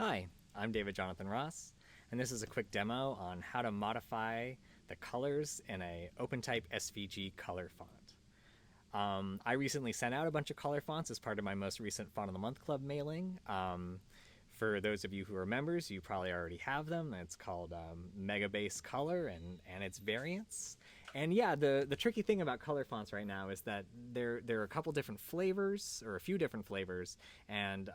Hi, I'm David Jonathan Ross, and this is a quick demo on how to modify the colors in a OpenType SVG color font. I recently sent out a bunch of color fonts as part of my most recent Font of the Month Club mailing. For those of you who are members, you probably already have them. It's called Megabase Color and its variants. And yeah, the tricky thing about color fonts right now is that there are a couple different flavors, or a few different flavors, and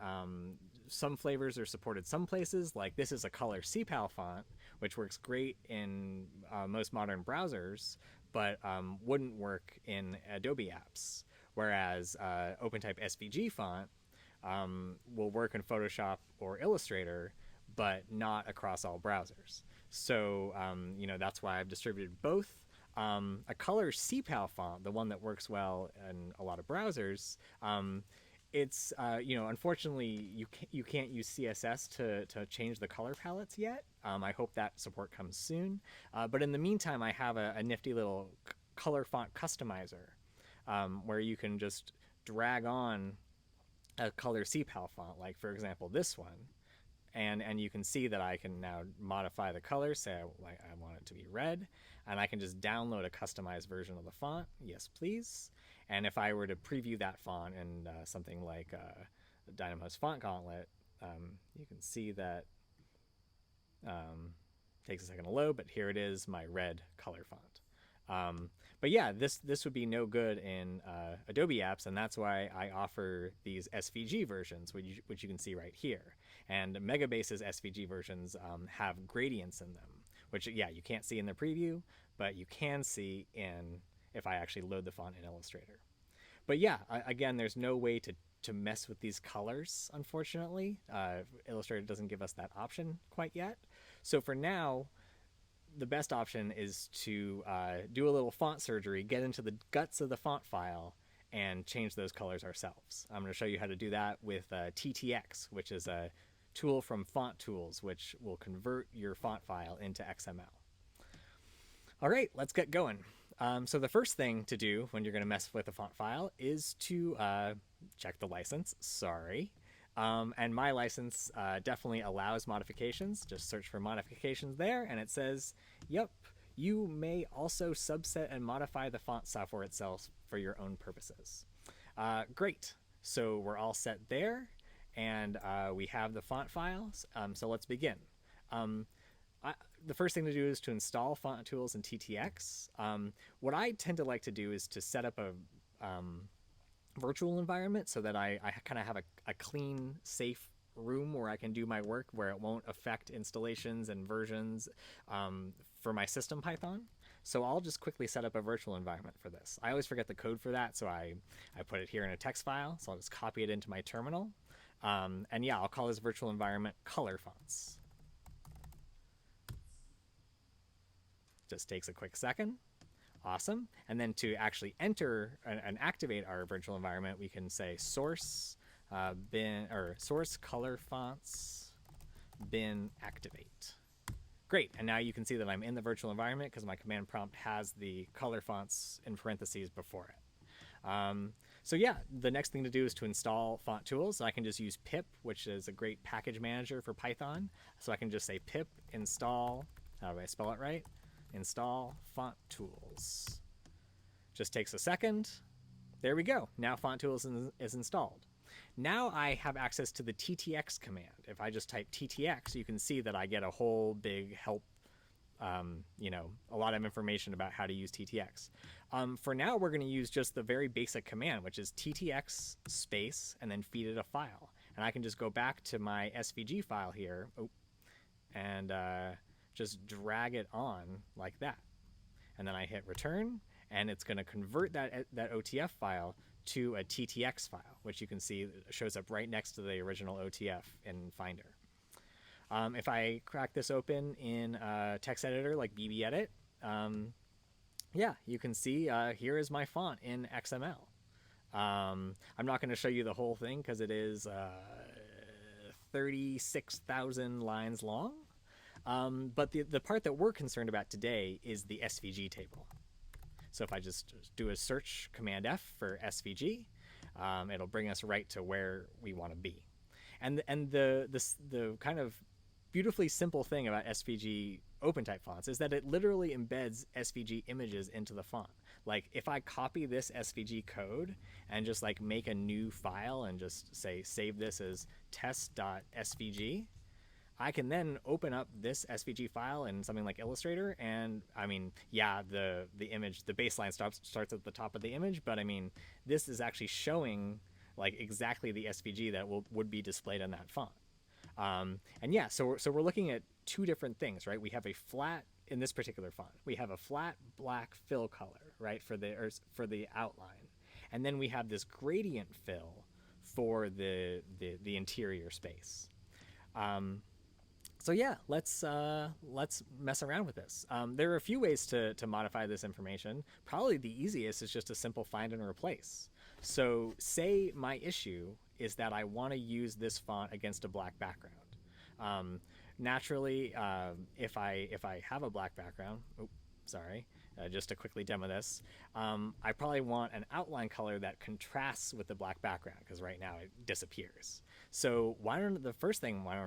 some flavors are supported some places. Like this is a color CPAL font, which works great in most modern browsers, but wouldn't work in Adobe apps. Whereas OpenType SVG font will work in Photoshop or Illustrator, but not across all browsers. So that's why I've distributed both. A color CPAL font, the one that works well in a lot of browsers, it's unfortunately you can't use CSS to change the color palettes yet. I hope that support comes soon. But in the meantime, I have a nifty little color font customizer where you can just drag on a color CPAL font, like for example this one, and you can see that I can now modify the color. Say I want it to be red, and I can just download a customized version of the font. Yes, please. And if I were to preview that font in something like Dynamo's Font Gauntlet, you can see that takes a second to load, but here it is, my red color font. But yeah, this would be no good in Adobe apps, and that's why I offer these SVG versions, which you can see right here. And Megabase's SVG versions have gradients in them, which, yeah, you can't see in the preview, but you can see if I actually load the font in Illustrator. But yeah, again, there's no way to mess with these colors, unfortunately. Illustrator doesn't give us that option quite yet. So for now, the best option is to do a little font surgery, get into the guts of the font file, and change those colors ourselves. I'm going to show you how to do that with Ttx, which is a tool from Font Tools, which will convert your font file into XML. All right, let's get going. So the first thing to do when you're going to mess with a font file is to check the license. Sorry. And my license definitely allows modifications. Just search for modifications there, and it says, yep, you may also subset and modify the font software itself for your own purposes. Great. So we're all set there, and we have the font files. So let's begin. The first thing to do is to install Font Tools in Ttx. What I tend to like to do is to set up a virtual environment so that I kind of have a clean, safe room where I can do my work, where it won't affect installations and versions for my system Python. So I'll just quickly set up a virtual environment for this. I always forget the code for that, so I put it here in a text file. So I'll just copy it into my terminal. And yeah, I'll call this virtual environment color fonts. Just takes a quick second. Awesome. And then to actually enter and activate our virtual environment, we can say source source color fonts bin activate. Great. And now you can see that I'm in the virtual environment because my command prompt has the color fonts in parentheses before it. So yeah, the next thing to do is to install Font Tools. I can just use pip, which is a great package manager for Python. So I can just say pip install, how do I spell it right? Install Font Tools. Just takes a second. There we go. Now Font Tools is installed. Now I have access to the Ttx command. If I just type Ttx, you can see that I get a whole big help, a lot of information about how to use Ttx. For now, we're going to use just the very basic command, which is Ttx space and then feed it a file. And I can just go back to my SVG file here and just drag it on like that. And then I hit return, and it's going to convert that OTF file to a Ttx file, which you can see shows up right next to the original OTF in Finder. If I crack this open in a text editor like BBEdit, yeah, you can see here is my font in XML. I'm not going to show you the whole thing because it is 36,000 lines long. But the part that we're concerned about today is the SVG table. So if I just do a search Command F for SVG, it'll bring us right to where we want to be. The kind of beautifully simple thing about SVG OpenType fonts is that it literally embeds SVG images into the font. Like if I copy this SVG code and just like make a new file and just say save this as test.svg, I can then open up this SVG file in something like Illustrator, and I mean, yeah, the image, the baseline starts at the top of the image, but I mean, this is actually showing like exactly the SVG that would be displayed in that font. And yeah, so we're looking at two different things, right? We have a flat, in this particular font, we have a flat black fill color, right, for the outline, and then we have this gradient fill for the interior space. So yeah, let's mess around with this. There are a few ways to modify this information. Probably the easiest is just a simple find and replace. So say my issue is that I want to use this font against a black background. Naturally, if I have a black background, just to quickly demo this, I probably want an outline color that contrasts with the black background, because right now it disappears. So why don't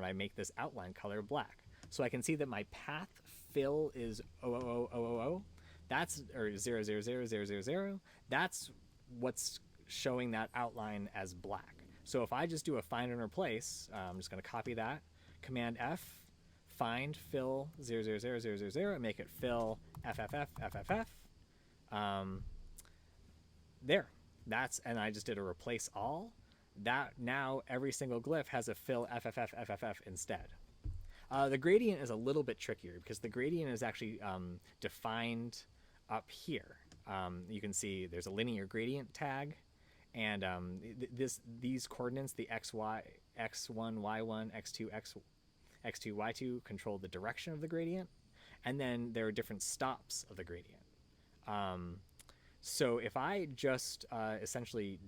I make this outline color black? So I can see that my path fill is 00000. That's, or 000000. That's what's showing that outline as black. So if I just do a find and replace, I'm just going to copy that, Command F, find fill 000000, make it fill FFF. There. And I just did a replace all. That now every single glyph has a fill FFF instead. The gradient is a little bit trickier because the gradient is actually defined up here. You can see there's a linear gradient tag, and these coordinates, the x1, y1, x2, y2, control the direction of the gradient, and then there are different stops of the gradient. So if I just essentially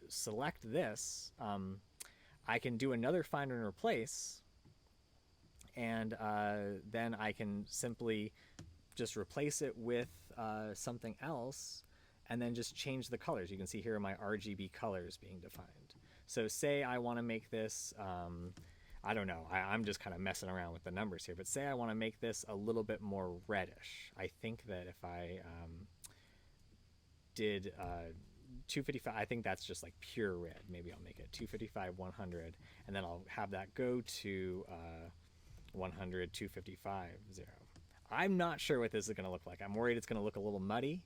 select this, I can do another find and replace, and then I can simply just replace it with something else, and then just change the colors. You can see here my RGB colors being defined. So say I want to make this, I don't know, I'm just kind of messing around with the numbers here, but say I want to make this a little bit more reddish. I think that if I did 255, I think that's just like pure red. Maybe I'll make it 255, 100, and then I'll have that go to 100, 255, 0. I'm not sure what this is going to look like. I'm worried it's going to look a little muddy,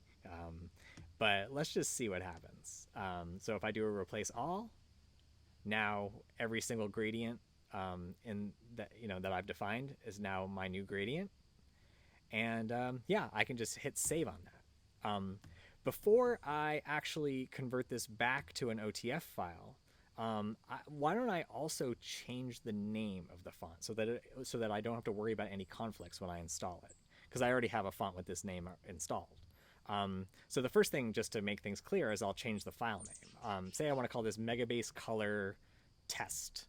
but let's just see what happens. So if I do a replace all, now every single gradient in that, that I've defined is now my new gradient, and yeah, I can just hit save on that. Before I actually convert this back to an OTF file, why don't I also change the name of the font so that I don't have to worry about any conflicts when I install it, because I already have a font with this name installed. So the first thing, just to make things clear, is I'll change the file name. Say I want to call this Megabase Color Test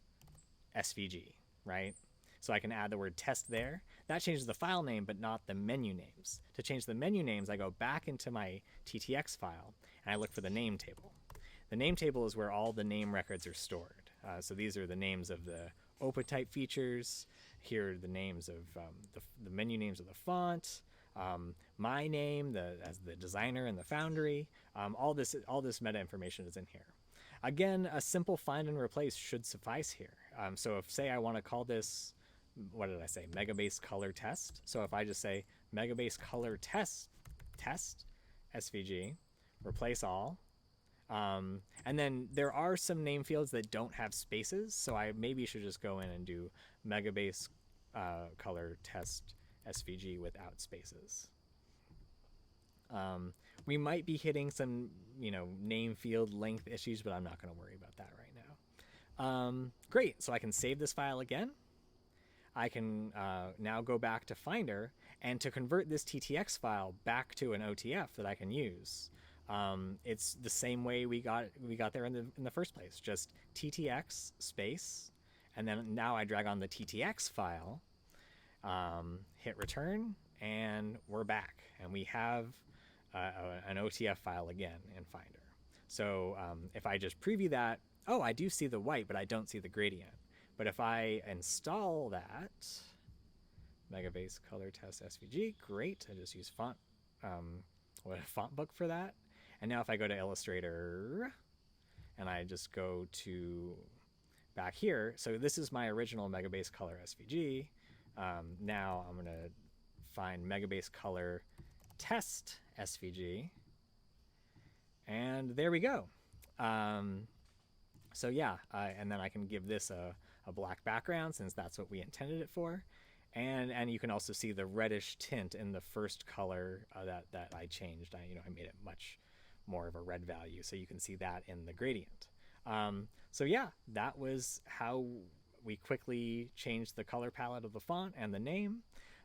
SVG, right? So I can add the word test there. That changes the file name, but not the menu names. To change the menu names, I go back into my Ttx file, and I look for the name table. The name table is where all the name records are stored. So these are the names of the OpenType features. Here are the names of the menu names of the font, my name as the designer and the foundry. All this meta information is in here. Again, a simple find and replace should suffice here. So if, say, I want to call this, what did I say, Megabase Color Test. So if I just say Megabase Color Test SVG, replace all, and then there are some name fields that don't have spaces, so I maybe should just go in and do Megabase Color Test SVG without spaces. We might be hitting some, name field length issues, but I'm not going to worry about that right now. Great, so I can save this file again. I can now go back to Finder, and to convert this Ttx file back to an OTF that I can use, it's the same way we got there in the first place. Just Ttx space, and then now I drag on the Ttx file, hit return, and we're back, and we have an OTF file again in Finder. So if I just preview that, oh, I do see the white, but I don't see the gradient. But if I install that, Megabase Color Test SVG, great. I just use font book for that. And now if I go to Illustrator and I just go to back here, so this is my original Megabase Color SVG. Now I'm going to find Megabase Color Test SVG. And there we go. So yeah, and then I can give this a black background since that's what we intended it for. And you can also see the reddish tint in the first color that I changed. I made it much more of a red value, so you can see that in the gradient. So yeah, that was how we quickly changed the color palette of the font and the name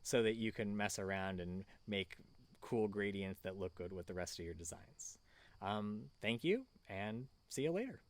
so that you can mess around and make cool gradients that look good with the rest of your designs. Thank you, and see you later.